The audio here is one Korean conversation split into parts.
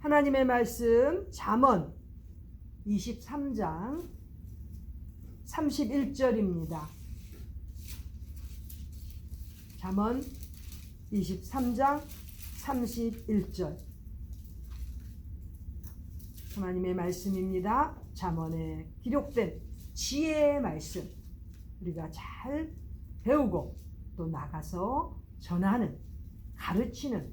하나님의 말씀 잠언 23장 31절입니다. 잠언 23장 31절 하나님의 말씀입니다. 잠언에 기록된 지혜의 말씀 우리가 잘 배우고 또 나가서 전하는 가르치는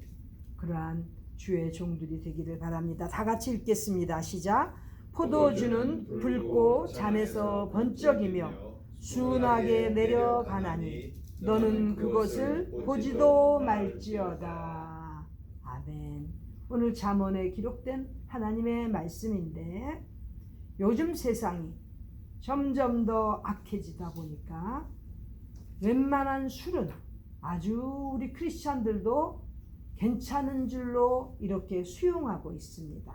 그러한 주의 종들이 되기를 바랍니다. 다 같이 읽겠습니다. 시작. 포도주는 붉고 잔에서 번쩍이며 순하게 내려가나니 너는 그것을 보지도 말지어다. 아멘. 오늘 잠언에 기록된 하나님의 말씀인데 요즘 세상이 점점 더 악해지다 보니까 웬만한 술은 아주 우리 크리스찬들도 괜찮은 줄로 이렇게 수용하고 있습니다.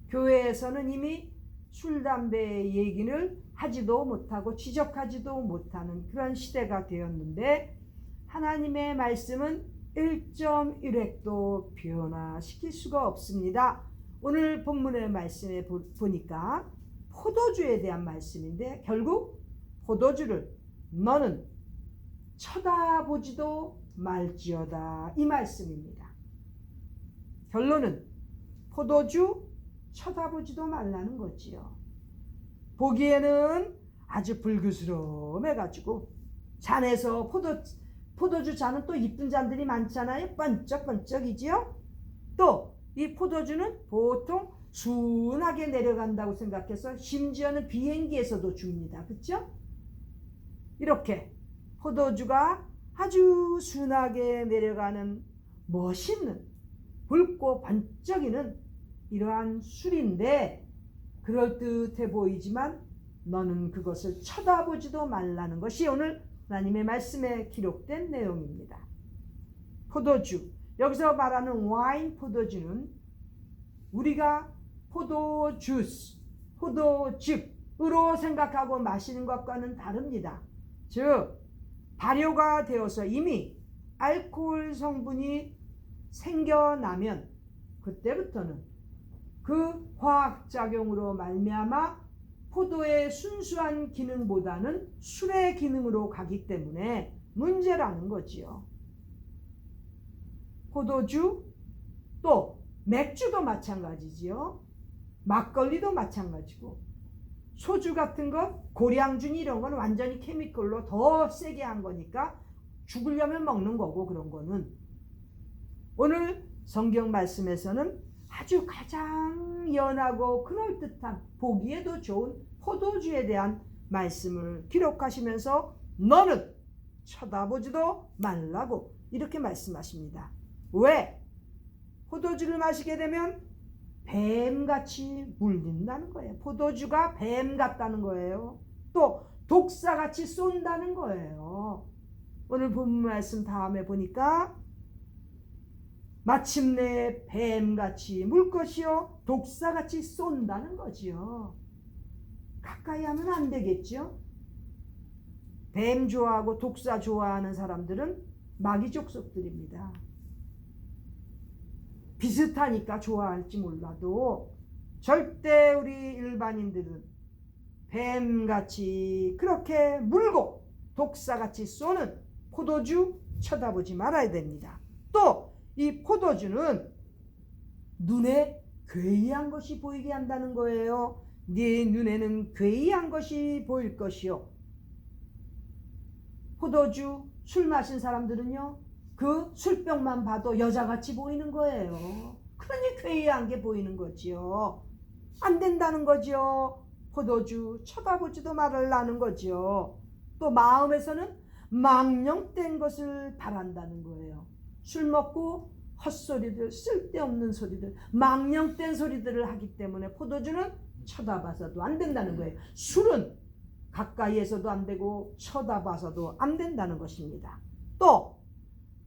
교회에서는 이미 술, 담배 얘기를 하지도 못하고 지적하지도 못하는 그런 시대가 되었는데 하나님의 말씀은 1.1획도 변화시킬 수가 없습니다. 오늘 본문의 말씀에 보니까 포도주에 대한 말씀인데 결국 포도주를 너는 쳐다보지도 말지어다 이 말씀입니다. 결론은 포도주 쳐다보지도 말라는 거지요. 보기에는 아주 불그스름해가지고 잔에서 포도주 잔은 또 이쁜 잔들이 많잖아요. 번쩍번쩍이지요. 또 이 포도주는 보통 순하게 내려간다고 생각해서 심지어는 비행기에서도 줍니다. 그렇죠? 이렇게 포도주가 아주 순하게 내려가는 멋있는 붉고 반짝이는 이러한 술인데 그럴듯해 보이지만 너는 그것을 쳐다보지도 말라는 것이 오늘 하나님의 말씀에 기록된 내용입니다. 포도주, 여기서 말하는 와인 포도주는 우리가 포도주스, 포도즙으로 생각하고 마시는 것과는 다릅니다. 즉 발효가 되어서 이미 알코올 성분이 생겨나면 그때부터는 그 화학작용으로 말미암아 포도의 순수한 기능보다는 술의 기능으로 가기 때문에 문제라는 거지요. 포도주 또 맥주도 마찬가지지요. 막걸리도 마찬가지고 소주 같은 것, 고량주 이런 건 완전히 케미컬로 더 세게 한 거니까 죽으려면 먹는 거고 그런 거는 오늘 성경 말씀에서는 아주 가장 연하고 그럴듯한 보기에도 좋은 포도주에 대한 말씀을 기록하시면서 너는 쳐다보지도 말라고 이렇게 말씀하십니다. 왜? 포도주를 마시게 되면 뱀같이 물린다는 거예요. 포도주가 뱀 같다는 거예요. 또 독사같이 쏜다는 거예요. 오늘 본문 말씀 다음에 보니까 마침내 뱀같이 물 것이요 독사같이 쏜다는 거지요. 가까이 하면 안 되겠죠. 뱀 좋아하고 독사 좋아하는 사람들은 마귀 족속들입니다. 비슷하니까 좋아할지 몰라도 절대 우리 일반인들은 뱀같이 그렇게 물고 독사같이 쏘는 포도주 쳐다보지 말아야 됩니다. 또 이 포도주는 눈에 괴이한 것이 보이게 한다는 거예요. 네 눈에는 괴이한 것이 보일 것이요. 포도주 술 마신 사람들은요 그 술병만 봐도 여자같이 보이는 거예요. 그러니 괴이한 게 보이는 거지요. 안 된다는 거지요. 포도주 쳐다보지도 말으라는 거지요. 또 마음에서는 망령된 것을 바란다는 거예요. 술 먹고 헛소리들, 쓸데없는 소리들, 망령된 소리들을 하기 때문에 포도주는 쳐다봐서도 안 된다는 거예요. 술은 가까이에서도 안 되고 쳐다봐서도 안 된다는 것입니다. 또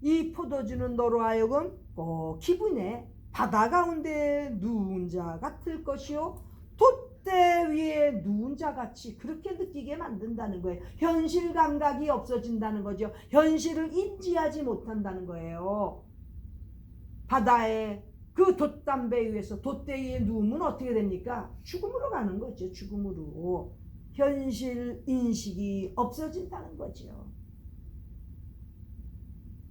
이 포도주는 너로 하여금 꼭 기분에 바다 가운데 누운 자 같을 것이요 돛대 위에 누운 자 같이 그렇게 느끼게 만든다는 거예요. 현실 감각이 없어진다는 거죠. 현실을 인지하지 못한다는 거예요. 바다에 그 돛담배 위에서 돛대에 누우면 어떻게 됩니까? 죽음으로 가는 거죠. 죽음으로. 현실 인식이 없어진다는 거죠.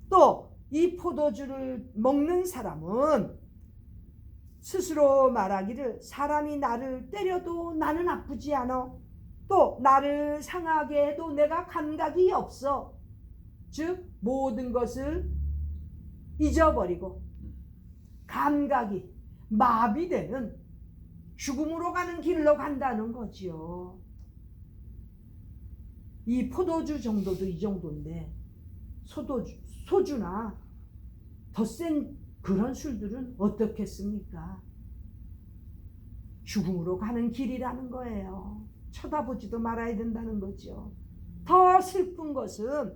또 이 포도주를 먹는 사람은 스스로 말하기를 사람이 나를 때려도 나는 아프지 않아. 또 나를 상하게 해도 내가 감각이 없어. 즉 모든 것을 잊어버리고 감각이 마비되는 죽음으로 가는 길로 간다는 거지요. 이 포도주 정도도 이 정도인데 소주나 더 센 그런 술들은 어떻겠습니까? 죽음으로 가는 길이라는 거예요. 쳐다보지도 말아야 된다는 거죠. 더 슬픈 것은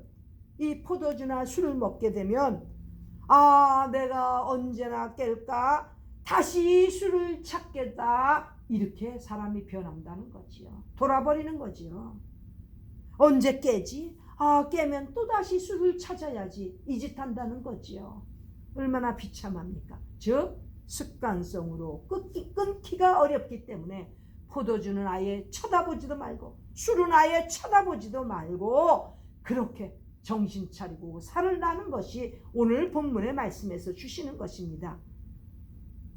이 포도주나 술을 먹게 되면 내가 언제나 깰까? 다시 술을 찾겠다. 이렇게 사람이 변한다는 거지요. 돌아버리는 거지요. 언제 깨지? 깨면 또다시 술을 찾아야지. 이 짓 한다는 거지요. 얼마나 비참합니까? 즉 습관성으로 끊기가 어렵기 때문에 포도주는 아예 쳐다보지도 말고 술은 아예 쳐다보지도 말고 그렇게 정신 차리고 살을 나는 것이 오늘 본문의 말씀에서 주시는 것입니다.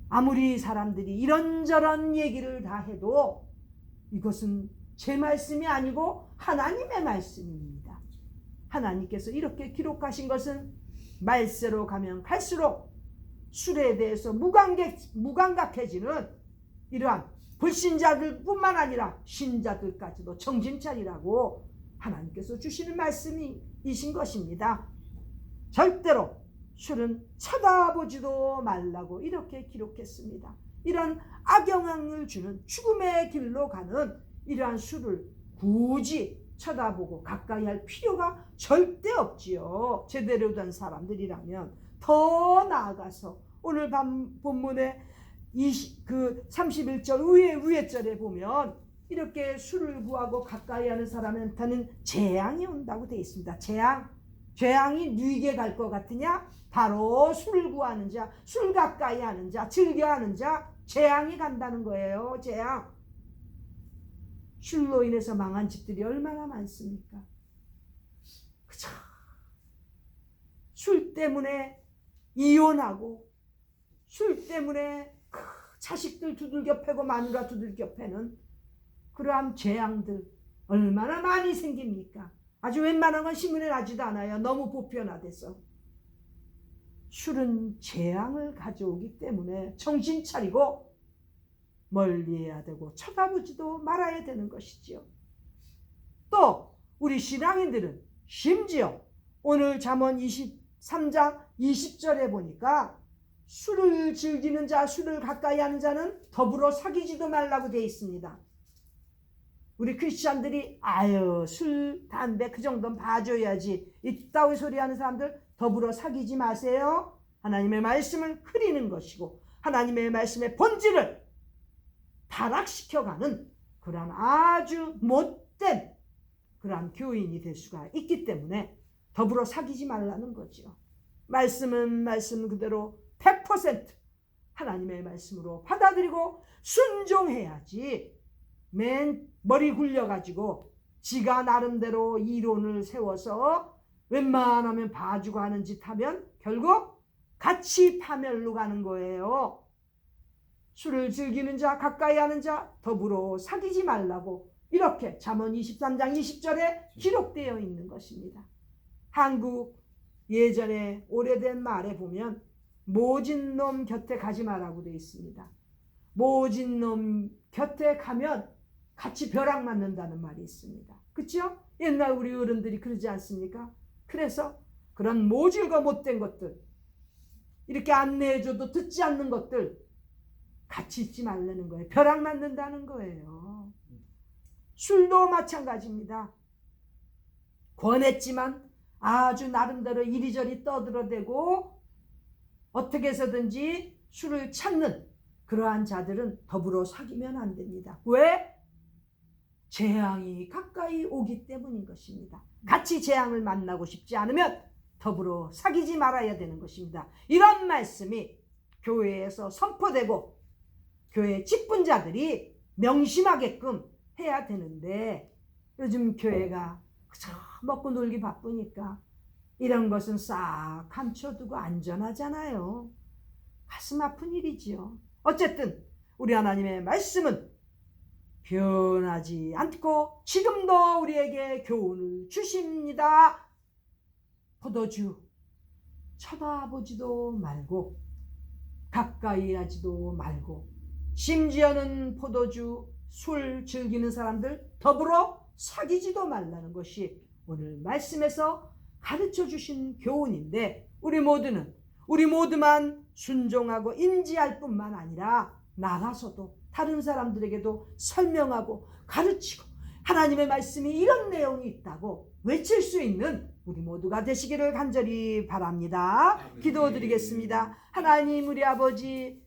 아무리 사람들이 이런저런 얘기를 다 해도 이것은 제 말씀이 아니고 하나님의 말씀입니다. 하나님께서 이렇게 기록하신 것은 말세로 가면 갈수록 술에 대해서 무감각해지는 이러한 불신자들뿐만 아니라 신자들까지도 정신 차리라고 하나님께서 주시는 말씀이신 것입니다. 절대로 술은 쳐다보지도 말라고 이렇게 기록했습니다. 이런 악영향을 주는 죽음의 길로 가는 이러한 술을 굳이 쳐다보고 가까이 할 필요가 절대 없지요. 제대로 된 사람들이라면. 더 나아가서 오늘 본문의 31절 위에 절에 보면 이렇게 술을 구하고 가까이 하는 사람한테는 재앙이 온다고 되어 있습니다. 재앙이 누이게 갈 것 같으냐? 바로 술을 구하는 자, 술 가까이 하는 자, 즐겨하는 자, 재앙이 간다는 거예요. 재앙. 술로 인해서 망한 집들이 얼마나 많습니까? 그쵸? 술 때문에 이혼하고 술 때문에 자식들 두들겨 패고 마누라 두들겨 패는 그러한 재앙들 얼마나 많이 생깁니까? 아주 웬만한 건 신문에 나지도 않아요. 너무 보편화돼서. 술은 재앙을 가져오기 때문에 정신 차리고 멀리해야 되고 쳐다보지도 말아야 되는 것이지요. 또 우리 신앙인들은 심지어 오늘 잠언 23장 20절에 보니까 술을 즐기는 자, 술을 가까이 하는 자는 더불어 사귀지도 말라고 되어 있습니다. 우리 크리스찬들이 술, 담배 그 정도는 봐줘야지 이따위 소리하는 사람들 더불어 사귀지 마세요. 하나님의 말씀을 흐리는 것이고 하나님의 말씀의 본질을 타락시켜가는 그러한 아주 못된 그러한 교인이 될 수가 있기 때문에 더불어 사귀지 말라는 거죠. 말씀은 말씀 그대로 100% 하나님의 말씀으로 받아들이고 순종해야지 맨 머리 굴려가지고 지가 나름대로 이론을 세워서 웬만하면 봐주고 하는 짓 하면 결국 같이 파멸로 가는 거예요. 술을 즐기는 자, 가까이 하는 자 더불어 사귀지 말라고 이렇게 잠언 23장 20절에 기록되어 있는 것입니다. 한국 예전에 오래된 말에 보면 모진 놈 곁에 가지 말라고 되어 있습니다. 모진 놈 곁에 가면 같이 벼락 맞는다는 말이 있습니다. 그렇죠? 옛날 우리 어른들이 그러지 않습니까? 그래서 그런 모질과 못된 것들 이렇게 안내해줘도 듣지 않는 것들 같이 있지 말라는 거예요. 벼락 맞는다는 거예요. 술도 마찬가지입니다. 권했지만 아주 나름대로 이리저리 떠들어대고 어떻게 해서든지 술을 찾는 그러한 자들은 더불어 사귀면 안 됩니다. 왜? 재앙이 가까이 오기 때문인 것입니다. 같이 재앙을 만나고 싶지 않으면 더불어 사귀지 말아야 되는 것입니다. 이런 말씀이 교회에서 선포되고 교회 직분자들이 명심하게끔 해야 되는데 요즘 교회가 그저 먹고 놀기 바쁘니까 이런 것은 싹 감춰두고 안전하잖아요. 가슴 아픈 일이지요. 어쨌든 우리 하나님의 말씀은 변하지 않고 지금도 우리에게 교훈을 주십니다. 포도주 쳐다보지도 말고 가까이 하지도 말고 심지어는 포도주, 술 즐기는 사람들 더불어 사귀지도 말라는 것이 오늘 말씀에서 가르쳐 주신 교훈인데 우리 모두만 순종하고 인지할 뿐만 아니라 나가서도 다른 사람들에게도 설명하고 가르치고 하나님의 말씀이 이런 내용이 있다고 외칠 수 있는 우리 모두가 되시기를 간절히 바랍니다. 기도드리겠습니다. 하나님 우리 아버지,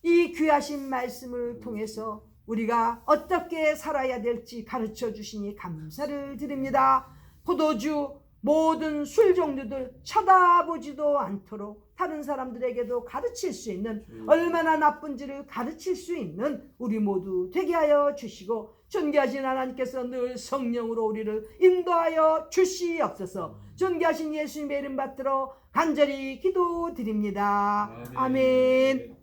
이 귀하신 말씀을 통해서 우리가 어떻게 살아야 될지 가르쳐 주시니 감사를 드립니다. 포도주, 모든 술 종류들 쳐다보지도 않도록 다른 사람들에게도 가르칠 수 있는, 얼마나 나쁜지를 가르칠 수 있는 우리 모두 되게 하여 주시고, 존귀하신 하나님께서 늘 성령으로 우리를 인도하여 주시옵소서. 존귀하신 예수님의 이름 받들어 간절히 기도드립니다. 아멘.